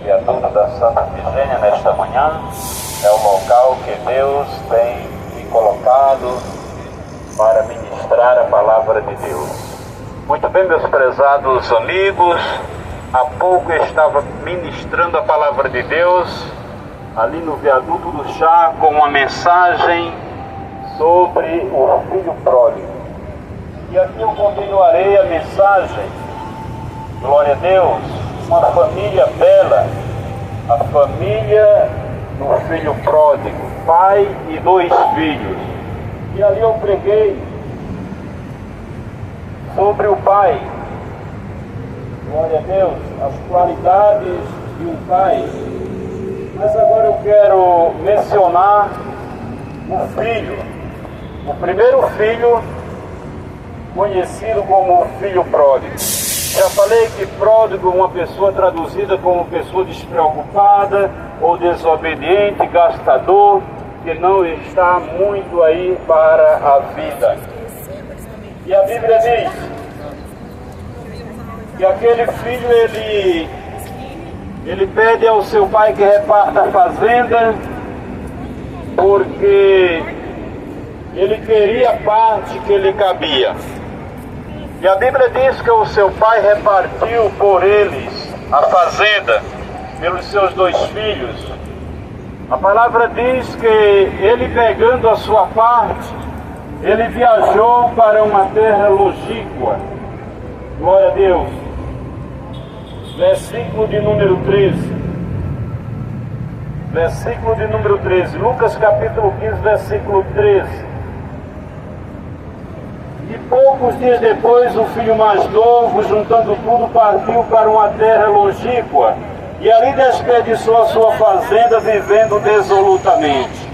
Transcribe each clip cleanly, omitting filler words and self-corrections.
viaduto da Santa Efigênia nesta manhã. É o local que Deus tem me colocado para ministrar a palavra de Deus. Muito bem, meus prezados amigos, há pouco eu estava ministrando a palavra de Deus ali no viaduto do chá com uma mensagem sobre o filho pródigo. E aqui eu continuarei a mensagem. Glória a Deus, uma família bela, a família do filho pródigo, pai e 2 filhos. E ali eu preguei sobre o pai. Glória a Deus, as qualidades de um pai. Mas agora eu quero mencionar o filho, o primeiro filho, conhecido como filho pródigo. Já falei que pródigo é uma pessoa traduzida como pessoa despreocupada ou desobediente, gastador, que não está muito aí para a vida. E a Bíblia diz que aquele filho, ele pede ao seu pai que reparta a fazenda, porque ele queria a parte que lhe cabia. E a Bíblia diz que o seu pai repartiu por eles a fazenda, pelos seus 2 filhos. A palavra diz que ele, pegando a sua parte, ele viajou para uma terra longínqua. Glória a Deus. Versículo de número 13. Versículo de número 13. Lucas capítulo 15, versículo 13. E poucos dias depois, o filho mais novo, juntando tudo, partiu para uma terra longínqua, e ali desperdiçou a sua fazenda, vivendo desolutamente.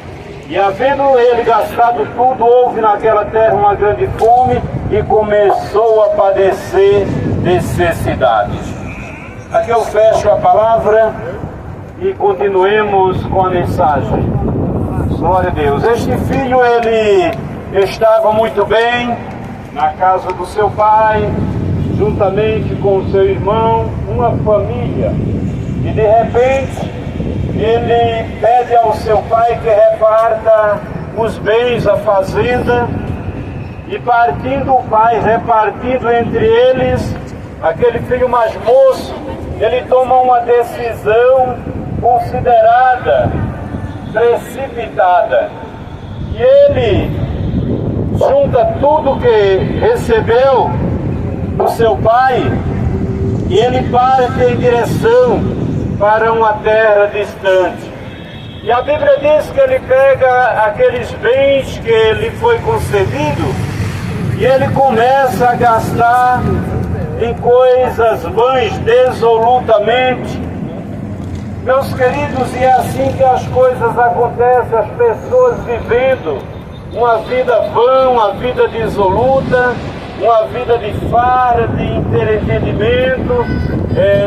E havendo ele gastado tudo, houve naquela terra uma grande fome, e começou a padecer necessidades. Aqui eu fecho a palavra e continuemos com a mensagem. Glória a Deus. Este filho, ele estava muito bem na casa do seu pai, juntamente com o seu irmão, uma família. E de repente, ele pede ao seu pai que reparta os bens, a fazenda. E partindo o pai, repartindo entre eles, aquele filho mais moço, ele toma uma decisão considerada precipitada. E ele junta tudo que recebeu do seu pai e ele parte em direção para uma terra distante. E a Bíblia diz que ele pega aqueles bens que lhe foi concedido e ele começa a gastar em coisas vãs, desolutamente. Meus queridos, e é assim que as coisas acontecem, as pessoas vivendo uma vida vã, uma vida dissoluta, uma vida de farra, de entretenimento,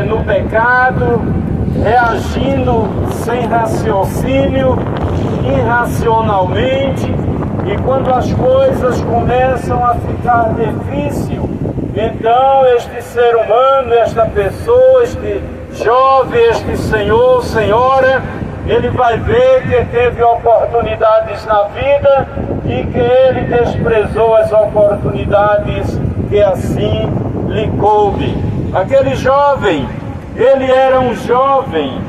no pecado, reagindo sem raciocínio, irracionalmente. E quando as coisas começam a ficar difíceis, então este ser humano, esta pessoa, este jovem, este senhor, senhora, ele vai ver que teve oportunidades na vida e que ele desprezou as oportunidades que assim lhe coube. Aquele jovem, ele era um jovem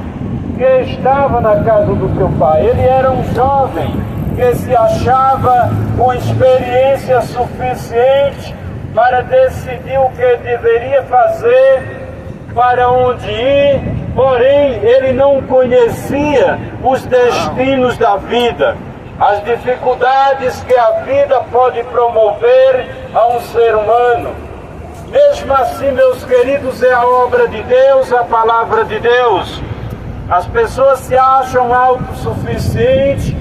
que estava na casa do seu pai, ele era um jovem que se achava com experiência suficiente para decidir o que deveria fazer, para onde ir, porém ele não conhecia os destinos da vida, as dificuldades que a vida pode promover a um ser humano. Mesmo assim, meus queridos, é a obra de Deus, a palavra de Deus. As pessoas se acham autossuficientes,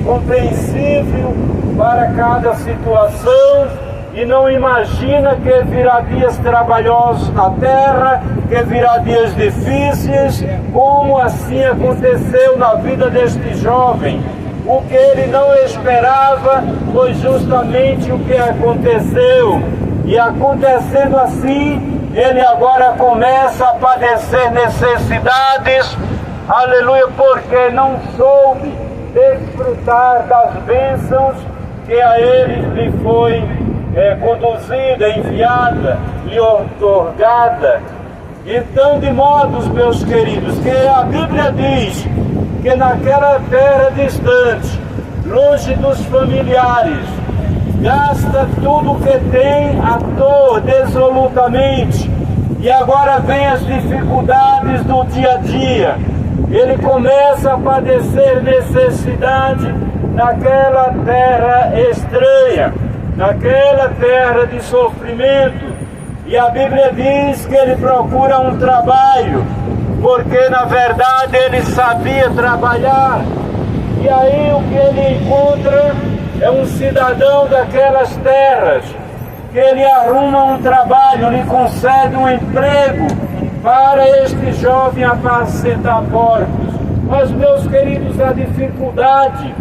compreensível para cada situação, e não imagina que virá dias trabalhosos na terra, que virá dias difíceis, como assim aconteceu na vida deste jovem. O que ele não esperava foi justamente o que aconteceu. E acontecendo assim, ele agora começa a padecer necessidades, aleluia, porque não soube desfrutar das bênçãos que a ele lhe foi conduzida, enviada, lhe outorgada. Então, de modo, meus queridos, que a Bíblia diz que naquela terra distante, longe dos familiares, gasta tudo o que tem à toa, desolutamente, e agora vem as dificuldades do dia a dia. Ele começa a padecer necessidade naquela terra estranha, naquela terra de sofrimento. E a Bíblia diz que ele procura um trabalho, porque na verdade ele sabia trabalhar. E aí o que ele encontra é um cidadão daquelas terras, que ele arruma um trabalho, lhe concede um emprego para este jovem apacentar porcos. Mas, meus queridos, a dificuldade,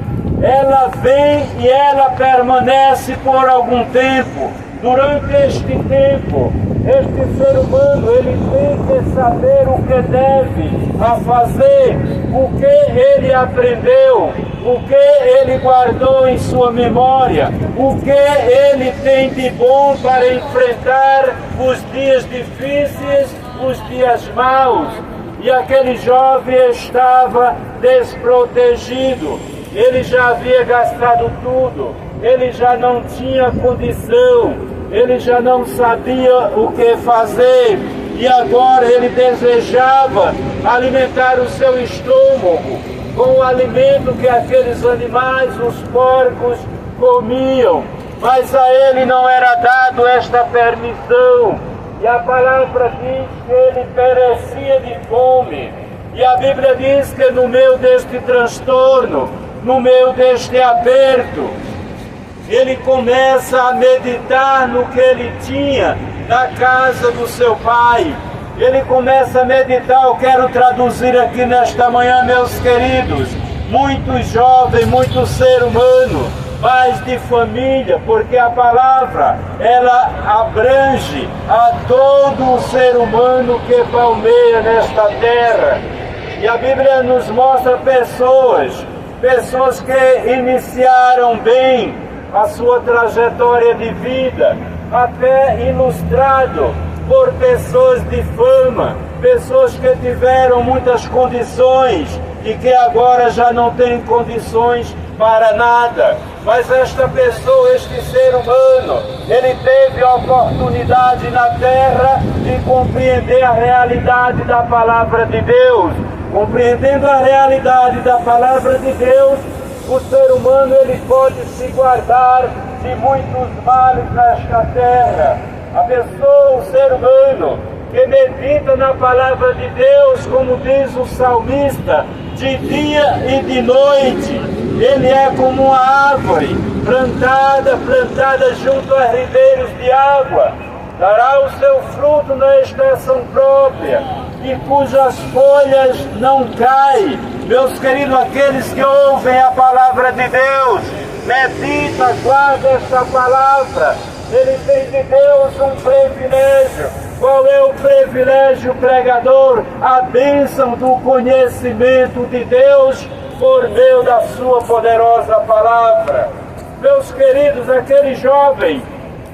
ela vem e ela permanece por algum tempo. Durante este tempo, este ser humano, ele tem que saber o que deve a fazer, o que ele aprendeu, o que ele guardou em sua memória, o que ele tem de bom para enfrentar os dias difíceis, os dias maus. E aquele jovem estava desprotegido, ele já havia gastado tudo, ele já não tinha condição, ele já não sabia o que fazer, e agora ele desejava alimentar o seu estômago com o alimento que aqueles animais, os porcos, comiam, mas a ele não era dado esta permissão, e a palavra diz que ele perecia de fome. E a Bíblia diz que no meio deste transtorno, no meio deste aperto, ele começa a meditar no que ele tinha na casa do seu pai. Ele começa a meditar, eu quero traduzir aqui nesta manhã, meus queridos, muito jovem, muito ser humano, pais de família, porque a palavra, ela abrange a todo o ser humano que palmeia nesta terra. E a Bíblia nos mostra pessoas que iniciaram bem a sua trajetória de vida, até ilustrado por pessoas de fama, pessoas que tiveram muitas condições e que agora já não têm condições para nada. Mas esta pessoa, este ser humano, ele teve a oportunidade na terra de compreender a realidade da palavra de Deus. Compreendendo a realidade da palavra de Deus, o ser humano ele pode se guardar de muitos males nesta terra. A pessoa, o ser humano, que medita na palavra de Deus, como diz o salmista, de dia e de noite, ele é como uma árvore plantada junto a ribeiros de água, dará o seu fruto na estação própria, e cujas folhas não caem. Meus queridos, aqueles que ouvem a palavra de Deus, medita, guarda esta palavra, ele tem de Deus um privilégio. Qual é o privilégio, pregador? A bênção do conhecimento de Deus por meio da sua poderosa palavra. Meus queridos, aquele jovem,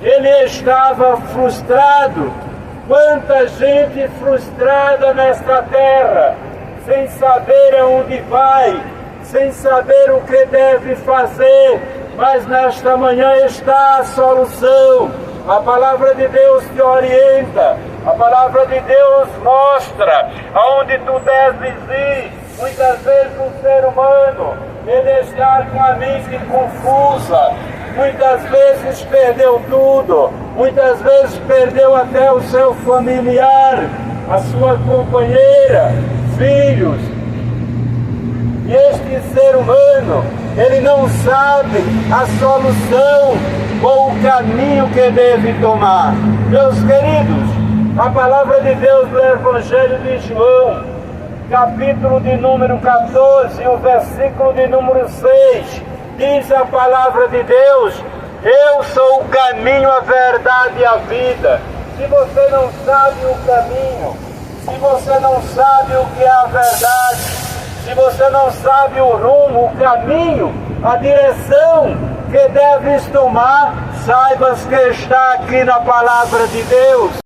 ele estava frustrado. Quanta gente frustrada nesta terra, sem saber aonde vai, sem saber o que deve fazer, mas nesta manhã está a solução. A palavra de Deus te orienta, a palavra de Deus mostra aonde tu deves ir. Muitas vezes o ser humano, ele está com a mente confusa, muitas vezes perdeu tudo, muitas vezes perdeu até o seu familiar, a sua companheira, filhos. E este ser humano, ele não sabe a solução ou o caminho que deve tomar. Meus queridos, a palavra de Deus no Evangelho de João, capítulo de número 14, o versículo de número 6, diz a palavra de Deus: eu sou o caminho, a verdade e a vida. se você não sabe o caminho, se você não sabe o que é a verdade, se você não sabe o rumo, o caminho, a direção que deves tomar, saibas que está aqui na palavra de Deus.